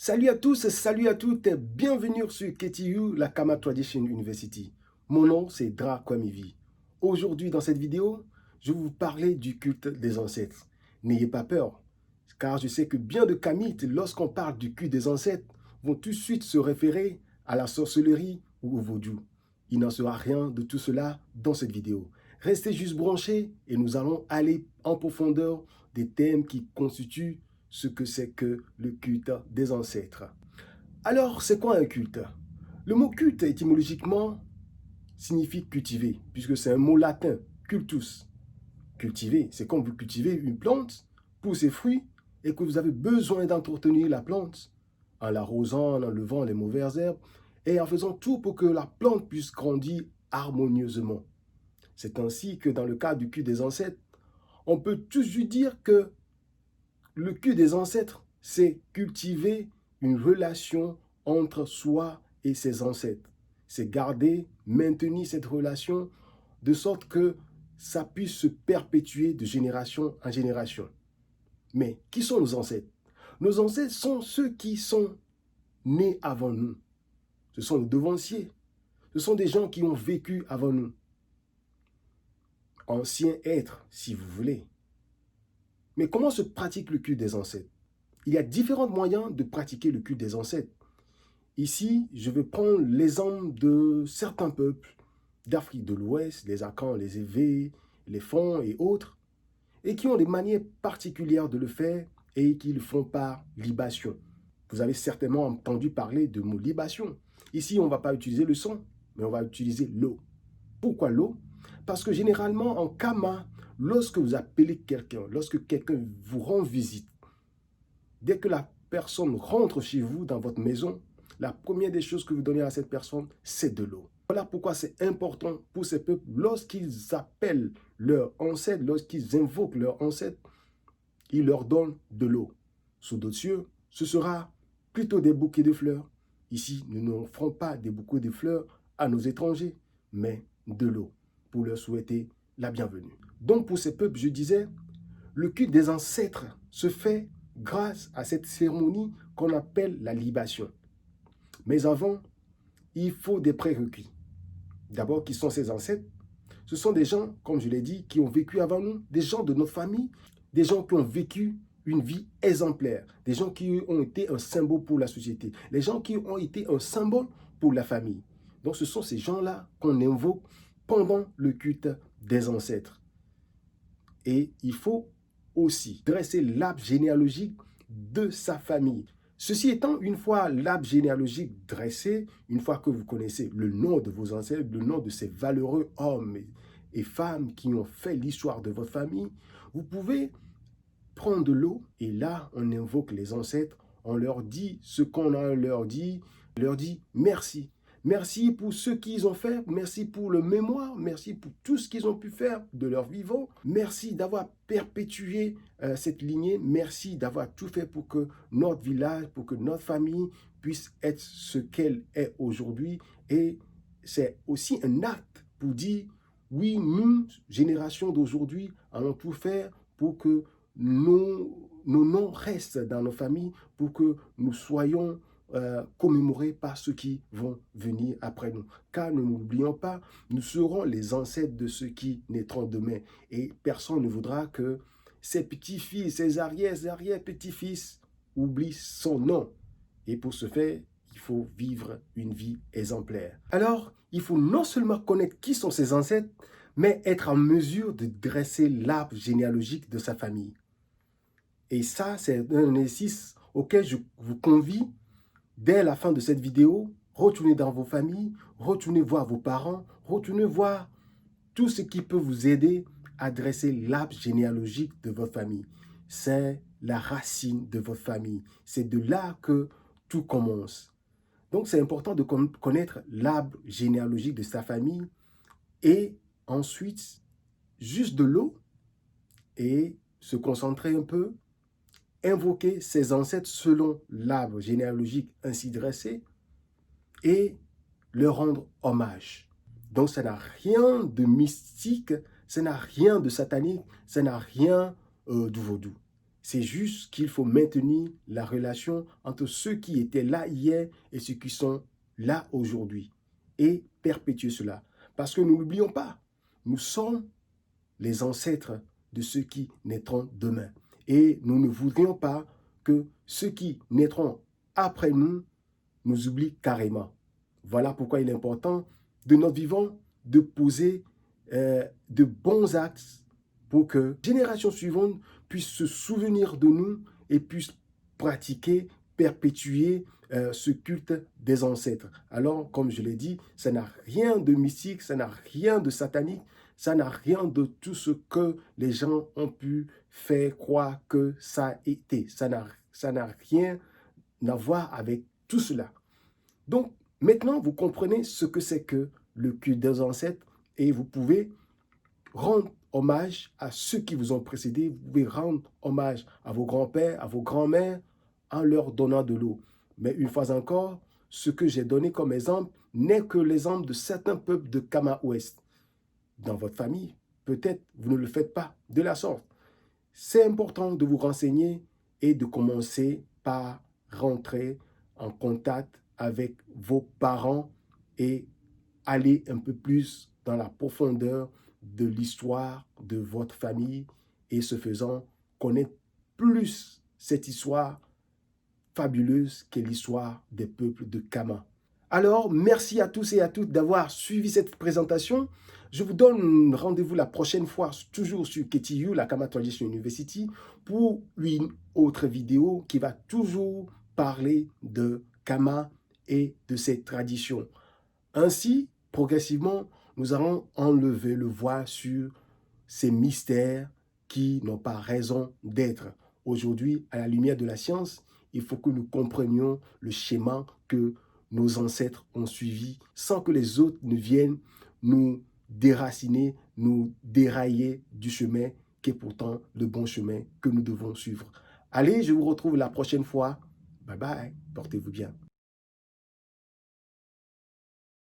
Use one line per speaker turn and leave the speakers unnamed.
Salut à tous, salut à toutes, bienvenue sur KTU, la Kama Tradition University. Mon nom c'est Dra Kwamivi. Aujourd'hui dans cette vidéo, je vais vous parler du culte des ancêtres. N'ayez pas peur, car je sais que bien de Kamites, lorsqu'on parle du culte des ancêtres, vont tout de suite se référer à la sorcellerie ou au vaudou. Il n'en sera rien de tout cela dans cette vidéo. Restez juste branchés et nous allons aller en profondeur des thèmes qui constituent ce que c'est que le culte des ancêtres. Alors, c'est quoi un culte? Le mot culte, étymologiquement, signifie cultiver, puisque c'est un mot latin, cultus. Cultiver, c'est comme vous cultivez une plante pour ses fruits et que vous avez besoin d'entretenir la plante en l'arrosant, en enlevant les mauvaises herbes et en faisant tout pour que la plante puisse grandir harmonieusement. C'est ainsi que dans le cas du culte des ancêtres, on peut toujours dire que le culte des ancêtres, c'est cultiver une relation entre soi et ses ancêtres. C'est garder, maintenir cette relation de sorte que ça puisse se perpétuer de génération en génération. Mais qui sont nos ancêtres? Nos ancêtres sont ceux qui sont nés avant nous. Ce sont nos devanciers. Ce sont des gens qui ont vécu avant nous. Anciens êtres, si vous voulez. Mais comment se pratique le culte des ancêtres? Il y a différents moyens de pratiquer le culte des ancêtres. Ici, je vais prendre l'exemple de certains peuples d'Afrique de l'Ouest, les Akans, les Évés, les Fons et autres, et qui ont des manières particulières de le faire et qui le font par libation. Vous avez certainement entendu parler de mot libation. Ici, on ne va pas utiliser le sang, mais on va utiliser l'eau. Pourquoi l'eau? Parce que généralement, en Kama, lorsque vous appelez quelqu'un, lorsque quelqu'un vous rend visite, dès que la personne rentre chez vous, dans votre maison, la première des choses que vous donnez à cette personne, c'est de l'eau. Voilà pourquoi c'est important pour ces peuples, lorsqu'ils appellent leurs ancêtres, lorsqu'ils invoquent leurs ancêtres, ils leur donnent de l'eau. Sous d'autres cieux, ce sera plutôt des bouquets de fleurs. Ici, nous n'offrons pas des bouquets de fleurs à nos étrangers, mais de l'eau, pour leur souhaiter la bienvenue. Donc pour ces peuples, je disais, le culte des ancêtres se fait grâce à cette cérémonie qu'on appelle la libation. Mais avant, il faut des prérequis. D'abord, qui sont ces ancêtres? Ce sont des gens, comme je l'ai dit, qui ont vécu avant nous, des gens de notre famille, des gens qui ont vécu une vie exemplaire, des gens qui ont été un symbole pour la société, les gens qui ont été un symbole pour la famille. Donc ce sont ces gens-là qu'on invoque pendant le culte des ancêtres. Et il faut aussi dresser l'arbre généalogique de sa famille. Ceci étant, une fois l'arbre généalogique dressé, une fois que vous connaissez le nom de vos ancêtres, le nom de ces valeureux hommes et femmes qui ont fait l'histoire de votre famille, vous pouvez prendre de l'eau et là, on invoque les ancêtres, on leur dit ce qu'on leur dit merci. Merci pour ce qu'ils ont fait, merci pour le mémoire, merci pour tout ce qu'ils ont pu faire de leur vivant. Merci d'avoir perpétué cette lignée, merci d'avoir tout fait pour que notre village, pour que notre famille puisse être ce qu'elle est aujourd'hui. Et c'est aussi un acte pour dire, oui, nous, génération d'aujourd'hui, allons tout faire pour que nos noms restent dans nos familles, pour que nous soyons commémorés par ceux qui vont venir après nous. Car ne n'oublions pas, nous serons les ancêtres de ceux qui naîtront demain. Et personne ne voudra que ses petits-fils, ses arrière-petits-fils oublient son nom. Et pour ce faire, il faut vivre une vie exemplaire. Alors, il faut non seulement connaître qui sont ses ancêtres, mais être en mesure de dresser l'arbre généalogique de sa famille. Et ça, c'est un exercice auquel je vous convie dès la fin de cette vidéo. Retournez dans vos familles, retournez voir vos parents, retournez voir tout ce qui peut vous aider à dresser l'arbre généalogique de votre famille. C'est la racine de votre famille. C'est de là que tout commence. Donc, c'est important de connaître l'arbre généalogique de sa famille et ensuite, juste de l'eau et se concentrer un peu, invoquer ses ancêtres selon l'arbre généalogique ainsi dressé et leur rendre hommage. Donc, ça n'a rien de mystique, ça n'a rien de satanique, ça n'a rien de vaudou. C'est juste qu'il faut maintenir la relation entre ceux qui étaient là hier et ceux qui sont là aujourd'hui. Et perpétuer cela. Parce que nous n'oublions pas, nous sommes les ancêtres de ceux qui naîtront demain. Et nous ne voudrions pas que ceux qui naîtront après nous nous oublient carrément. Voilà pourquoi il est important de notre vivant de poser de bons actes pour que les générations suivantes puissent se souvenir de nous et puissent pratiquer, perpétuer ce culte des ancêtres. Alors, comme je l'ai dit, ça n'a rien de mystique, ça n'a rien de satanique, ça n'a rien de tout ce que les gens ont pu faire croire que ça a été. Ça n'a rien à voir avec tout cela. Donc, maintenant, vous comprenez ce que c'est que le culte des ancêtres et vous pouvez rendre hommage à ceux qui vous ont précédés. Vous pouvez rendre hommage à vos grands-pères, à vos grands-mères en leur donnant de l'eau. Mais une fois encore, ce que j'ai donné comme exemple n'est que l'exemple de certains peuples de Kama-Ouest. Dans votre famille, peut-être vous ne le faites pas de la sorte. C'est important de vous renseigner et de commencer par rentrer en contact avec vos parents et aller un peu plus dans la profondeur de l'histoire de votre famille et ce faisant connaître plus cette histoire fabuleuse qu'est l'histoire des peuples de Kama. Alors, merci à tous et à toutes d'avoir suivi cette présentation. Je vous donne rendez-vous la prochaine fois, toujours sur KTU, la Kama Tradition University, pour une autre vidéo qui va toujours parler de Kama et de ses traditions. Ainsi, progressivement, nous allons enlever le voile sur ces mystères qui n'ont pas raison d'être. Aujourd'hui, à la lumière de la science, il faut que nous comprenions le schéma que nos ancêtres ont suivi sans que les autres ne viennent nous déraciner, nous dérailler du chemin qui est pourtant le bon chemin que nous devons suivre. Allez, je vous retrouve la prochaine fois. Bye bye, portez-vous bien.